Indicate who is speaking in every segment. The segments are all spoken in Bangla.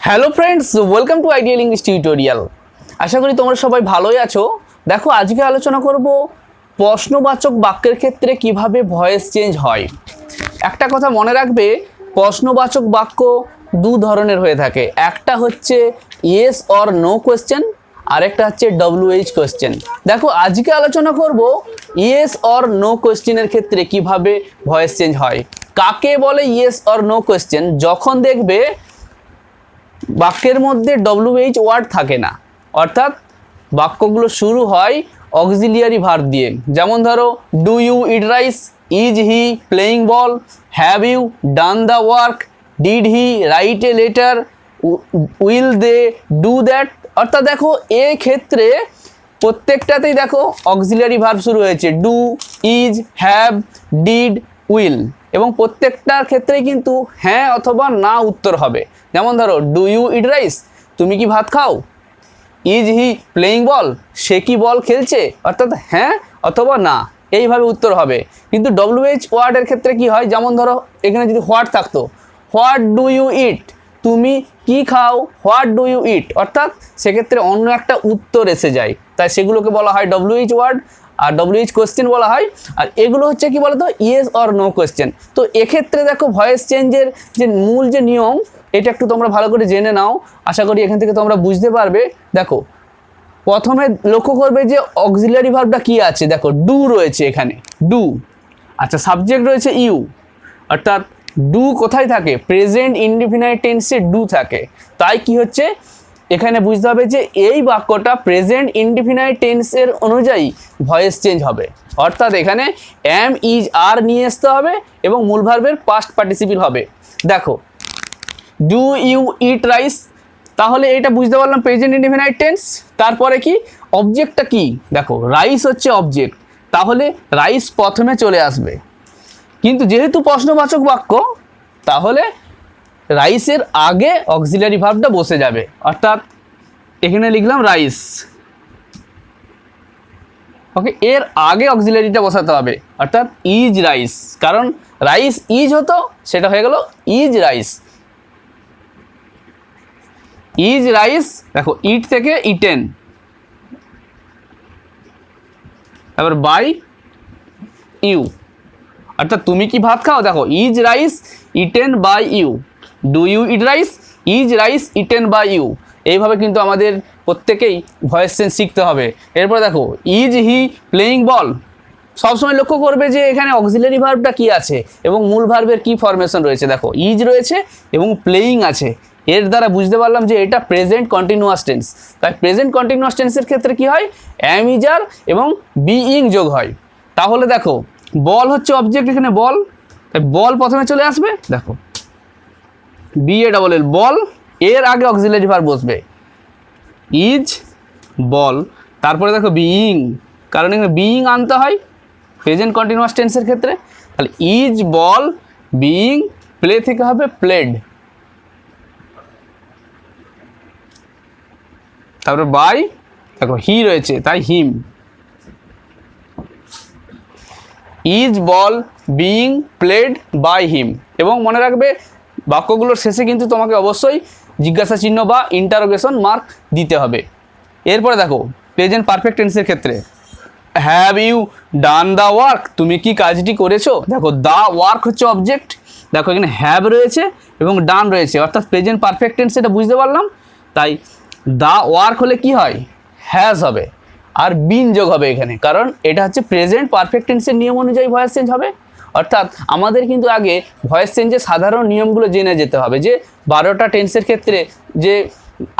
Speaker 1: Hello friends, welcome to ideal English tutorial. আশা করি তোমরা সবাই ভালোই আছো। দেখো, আজকে আলোচনা করব প্রশ্নবাচক বাক্যের ক্ষেত্রে কিভাবে ভয়েস চেঞ্জ হয়। একটা কথা মনে রাখবে, প্রশ্নবাচক বাক্য দু ধরনের হয়ে থাকে। একটা হচ্ছে ইয়েস অর নো কোয়েশ্চেন, আরেকটা হচ্ছে WH কোয়েশ্চেন। দেখো, আজকে আলোচনা করব ইয়েস অর নো কোয়েশ্চেনের ক্ষেত্রে কিভাবে ভয়েস চেঞ্জ হয়। কাকে বলে ইয়েস অর নো কোয়েশ্চেন? যখন দেখবে বাক্যের মধ্যে WH ওয়ার্ড থাকে না, অর্থাৎ বাক্যগুলো শুরু হয় অক্সিলিয়ারি ভার্ব দিয়ে। যেমন ধরো, do you eat rice, is he playing ball, have you done the work, did he write a letter, will they do that. অর্থাৎ দেখো, এই ক্ষেত্রে প্রত্যেকটাতেই দেখো অক্সিলিয়ারি ভার্ব শুরু হয়েছে, do, is, have, did, will, এবং প্রত্যেকটার ক্ষেত্রেই কিন্তু হ্যাঁ অথবা না উত্তর হবে। যেমন ধরো, ডু ইউ ইট রাইস, তুমি কি ভাত খাও? ইজ হি প্লেয়িং বল, সে কি বল খেলছে? অর্থাৎ হ্যাঁ অথবা না, এইভাবে উত্তর হবে। কিন্তু WH ওয়ার্ডের ক্ষেত্রে কি হয়? যেমন ধরো, এখানে যদি হোয়াট থাকতো, হোয়াট ডু ইউ ইট, তুমি কি খাও? হোয়াট ডু ইউ ইট, অর্থাৎ সেক্ষেত্রে অন্য একটা উত্তর এসে যায়, তাই সেগুলোকে বলা হয় WH ওয়ার্ড আর WH কোয়েশ্চেন বলা হয়। আর এগুলো হচ্ছে কি বলতো, ইয়েস অর নো কোয়েশ্চেন। তো এক্ষেত্রে দেখো, ভয়েস চেঞ্জের যে মূল যে নিয়ম, এটা একটু তোমরা ভালো করে জেনে নাও। আশা করি এখান থেকে তোমরা বুঝতে পারবে। দেখো, প্রথমে লক্ষ্য করবে যে অক্সিলিয়ারি ভার্বটা কি আছে। দেখো, ডু রয়েছে এখানে, ডু। আচ্ছা, সাবজেক্ট রয়েছে ইউ, অর্থাৎ ডু কোথায় থাকে? প্রেজেন্ট ইনডিফিনাইট টেন্সে ডু থাকে। তাই কি হচ্ছে, এখানে বুঝতে হবে যে এই বাক্যটা প্রেজেন্ট ইনডিফিনাইট টেন্সের অনুযায়ী ভয়েস চেঞ্জ হবে। অর্থাৎ এখানে এম, ইজ, আর নিয়ে আসতে হবে এবং মূল ভার্বের পাস্ট পার্টিসিপল হবে। দেখো, ডু ইউ ইট রাইস, তাহলে এটা বুঝতে পারলাম প্রেজেন্ট ইনডিফিনাইট টেন্স। তারপরে কি, অবজেক্টটা কি? দেখো, রাইস হচ্ছে অবজেক্ট, তাহলে রাইস প্রথমে চলে আসবে। কিন্তু যেহেতু প্রশ্নবাচক বাক্য, তাহলে রাইসের আগে অক্সিলিয়ারি ভার্বটা বসে যাবে। অর্থাৎ এখানে লিখলাম রাইস, ওকে, এর আগে অক্সিলিয়ারিটা বসাতে হবে, অর্থাৎ ইজ রাইস। কারণ রাইস ইজ হতো, সেটা হয়ে গেল ইজ রাইস। ইজ রাইস, দেখো ইট থেকে ইটেন, তারপর বাই ইউ, অর্থাৎ তুমি কি ভাত খাও? দেখো, is rice eaten by you, do you eat rice, is rice eaten by you. এইভাবে কিন্তু আমাদের প্রত্যেকেই ভয়েস চেঞ্জ শিখতে হবে। এরপর দেখো, ইজ হি প্লেয়িং বল, সবসময় লক্ষ্য করবে যে এখানে অক্সিলিয়ারি ভার্বটা কি আছে এবং মূল ভার্বের কি ফরমেশন রয়েছে। দেখো, ইজ রয়েছে এবং প্লেয়িং আছে, এর দ্বারা বুঝতে পারলাম যে এটা প্রেজেন্ট কন্টিনিউয়াস টেন্স। তাই প্রেজেন্ট কন্টিনিউয়াস টেন্সের ক্ষেত্রে কি হয়, অ্যাম, ইজ, আর এবং বিইং যোগ হয়। তাহলে দেখো, বল হচ্ছে অবজেক্ট, এখানে বল, তাই বল প্রথমে চলে আসবে। দেখো, BALL বল, এর আগে অক্সিলিয়ারি ভার্ব বসবে, ইজ বল, তারপরে দেখো বিইং, কারণ এখানে বিইং আনতে হয় প্রেজেন্ট কন্টিনিউয়াস টেন্সের ক্ষেত্রে। তাহলে ইজ বল বিইং, প্লে থেকে হবে প্লেড, তারপরে বাই, দেখো হি রয়েছে তাই him. Is ball being played by him. এবং মনে রাখবে, বাক্যগুলোর শেষে কিন্তু তোমাকে অবশ্যই জিজ্ঞাসা চিহ্ন বা ইন্টারোগেশন মার্ক দিতে হবে। এরপরে দেখো, প্রেজেন্ট পারফেক্ট টেন্সের ক্ষেত্রে, have you done the work, তুমি কি কাজটি করেছো? দেখো, দ্য ওয়ার্ক হচ্ছে অবজেক্ট, দেখো এখানে হ্যাভ রয়েছে এবং ডান রয়েছে, অর্থাৎ প্রেজেন্ট পারফেক্ট টেন্স, এটা বুঝতে পারলাম। তাই দ্য ওয়ার্ক হলে কি হয়, হ্যাজ হবে, আর বিন যোগ হবে এখানে, কারণ এটা হচ্ছে প্রেজেন্ট পারফেক্ট টেন্সের নিয়ম অনুযায়ী ভয়েস চেঞ্জ হবে। অর্থাৎ আমাদের কিন্তু আগে ভয়েস চেঞ্জের সাধারণ নিয়মগুলো জেনে যেতে হবে, যে 12টা টেন্সের ক্ষেত্রে যে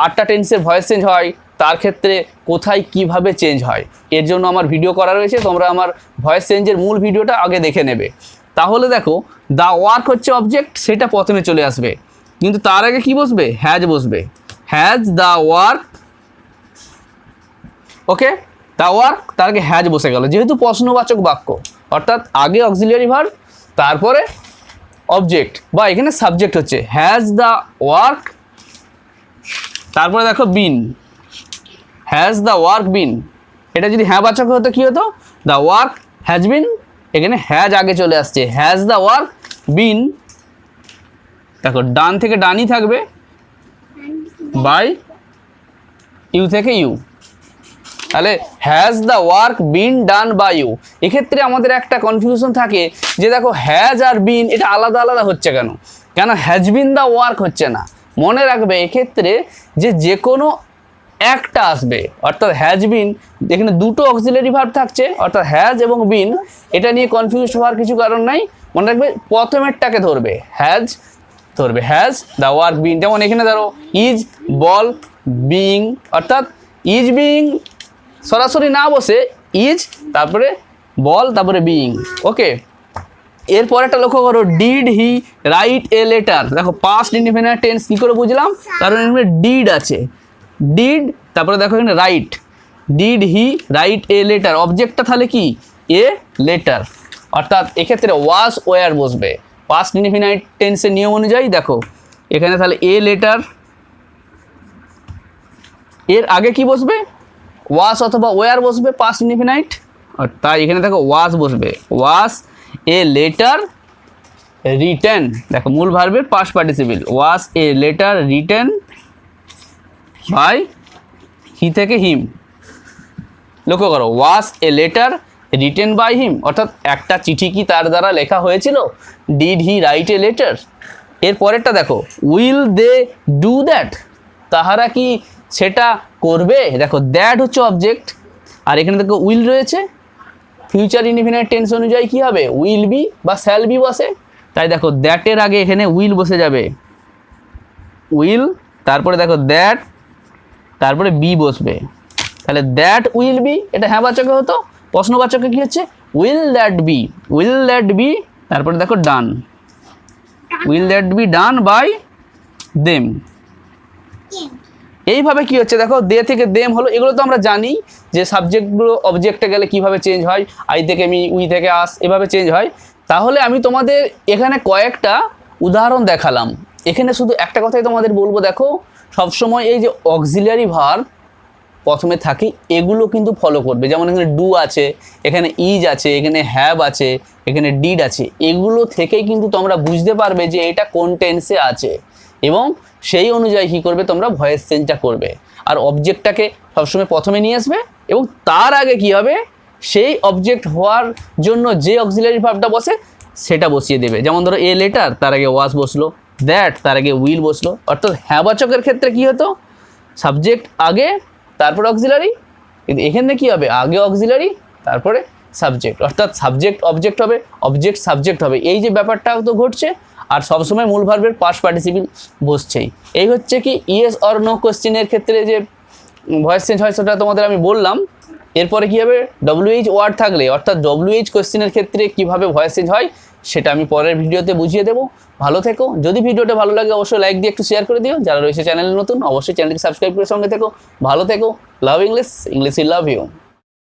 Speaker 1: 8টা টেন্সের ভয়েস চেঞ্জ হয়, তার ক্ষেত্রে কোথায় কিভাবে চেঞ্জ হয়। এর জন্য আমার ভিডিও করা রয়েছে, তোমরা আমার ভয়েস চেঞ্জের মূল ভিডিওটা আগে দেখে নেবে। তাহলে দেখো, দ্য ওয়ার্ক হচ্ছে অবজেক্ট, সেটা প্রথমে চলে আসবে, কিন্তু তার আগে কি বসবে, হ্যাজ বসবে, has the work, okay, the work, তার আগে হ্যাজ বসে গেল, যেহেতু প্রশ্নবাচক বাক্য, অর্থাৎ আগে অক্সিলিয়ারি ভার্ব, তারপরে অবজেক্ট বা এখানে সাবজেক্ট হচ্ছে হ্যাজ দ্য ওয়ার্ক, তারপরে দেখো বিন, হ্যাজ দ্য ওয়ার্ক বিন। এটা যদি হ্যাঁ বাচক হতো কি হতো, দ্য ওয়ার্ক হ্যাজ বিন, এখানে হ্যাজ আগে চলে আসছে, হ্যাজ দ্য ওয়ার্ক বিন। দেখো, ডান থেকে ডানই থাকবে, বাই ইউ থেকে ইউ, তাহলে has the work been done by you. এক্ষেত্রে আমাদের একটা কনফিউশন থাকে যে দেখো হ্যাজ আর বিন এটা আলাদা আলাদা হচ্ছে কেন, কেন হ্যাজ বিন দ্য ওয়ার্ক হচ্ছে না। মনে রাখবে এক্ষেত্রে যে কোনো একটা আসবে, অর্থাৎ হ্যাজ বিন, এখানে দুটো অক্সিলারি ভার্ব থাকছে অর্থাৎ হ্যাজ এবং বিন, এটা নিয়ে কনফিউজ হওয়ার কিছু কারণ নাই। মনে রাখবে প্রথমেরটাকে ধরবে, হ্যাজ ধরবে, হ্যাজ দ্য ওয়ার্ক বিন। যেমন এখানে ধরো ইজ বল বিইং, অর্থাৎ ইজ বিইং সরাসরি না বসে ইজ তারপরে বল তারপরে বিইং। ওকে, এরপর একটা লক্ষ্য করো, did he write a letter. দেখো পাস্ট ইনডিফিনিট টেন্স কী করে বুঝলাম, কারণ এখানে ডিড আছে, ডিড তারপরে দেখো এখানে right, did he write a letter, অবজেক্টটা তাহলে কি এ লেটার, অর্থাৎ এক্ষেত্রে ওয়াজ ওয়ার বসবে পাস্ট ইনডিফিনিট টেন্সের নিয়ম অনুযায়ী। দেখো এখানে তাহলে এ লেটার, এর আগে কি বসবে ওয়াজ অথবা ওয়ার বসবে পাস্ট ইনডিফিনিট, আর তাই এখানে দেখো ওয়াজ বসবে, ওয়াজ এ লেটার রিটেন। দেখো মূল ভার্বের past participle, was a letter written by he থেকে হিম। লক্ষ্য করো was a letter written by him, অর্থাৎ একটা চিঠি কি তার দ্বারা লেখা হয়েছিল, did he write a letter. এর পরেরটা দেখো উইল দে ডু দ্যাট, তাহারা কি সেটা করবে। দেখো দ্যাট হচ্ছে অবজেক্ট, আর এখানে দেখো উইল রয়েছে, ফিউচার ইনডিফিনিট টেন্স অনুযায়ী কী হবে উইল বি বা শ্যাল বি বসে, তাই দেখো দ্যাটের আগে এখানে উইল বসে যাবে, উইল তারপরে দেখো দ্যাট তারপরে বি বসবে, তাহলে দ্যাট উইল বি, এটা হ্যাঁ বাচকে হতো, প্রশ্নবাচকে কী হচ্ছে will that be, will that be তারপরে দেখো done, will that be done by them. এইভাবে কি হচ্ছে দেখো দে থেকে দেম হলো, এগুলো তো আমরা জানি যে সাবজেক্টগুলো অবজেক্টে গেলে কিভাবে চেঞ্জ হয়, আই থেকে মি, উই থেকে আস, এভাবে চেঞ্জ হয়। তাহলে আমি তোমাদের এখানে কয়েকটা উদাহরণ দেখালাম, এখানে শুধু একটা কথাই তোমাদের বলবো, দেখো সবসময় এই যে অক্সিলিয়ারি ভার্ব প্রথমে থাকে এগুলো কিন্তু ফলো করবে। যেমন এখানে ডু আছে, এখানে ইজ আছে, এখানে হ্যাভ আছে, এখানে ডিড আছে, এগুলো থেকেই কিন্তু তোমরা বুঝতে পারবে যে এটা কোন টেন্সে আছে, এবং সেই অনুযায়ী কী করবে তোমরা ভয়েস চেঞ্জটা করবে। আর অবজেক্টটাকে সবসময় প্রথমে নিয়ে আসবে এবং তার আগে কি হবে সেই অবজেক্ট হওয়ার জন্য যে অক্সিলারি ভার্বটা বসে সেটা বসিয়ে দেবে। যেমন ধরো এ লেটার, তার আগে ওয়াজ বসলো, দ্যাট তার আগে উইল বসলো, অর্থাৎ হ্যাঁবাচকের ক্ষেত্রে কি হতো সাবজেক্ট আগে তারপরে অক্সিলারি, কিন্তু এখানে কি হবে আগে অক্সিলারি তারপরে সাবজেক্ট, অর্থাৎ সাবজেক্ট অবজেক্ট হবে, অবজেক্ট সাবজেক্ট হবে, এই যে ব্যাপারটাও তো ঘটছে। আর সবসময় মূল ভার্বের পাস্ট পার্টিসিপল বসছেই। এই হচ্ছে কি ইয়েস অর নো কোশ্চেনের ক্ষেত্রে যে ভয়েস চেঞ্জ হয় সেটা তোমাদের আমি বললাম। এরপরে কী হবে ডব্লিউএইচ ওয়ার্ড থাকলে, অর্থাৎ ডব্লিউএইচ কোশ্চেনের ক্ষেত্রে কীভাবে ভয়েস চেঞ্জ হয় সেটা আমি পরের ভিডিওতে বুঝিয়ে দেবো। ভালো থেকো, যদি ভিডিওটা ভালো লাগে অবশ্যই লাইক দিয়ে একটু শেয়ার করে দিও, যারা রয়েছে চ্যানেলে নতুন অবশ্যই চ্যানেলটি সাবস্ক্রাইব করে সঙ্গে থেকো। ভালো থেকো, love English, English will love you.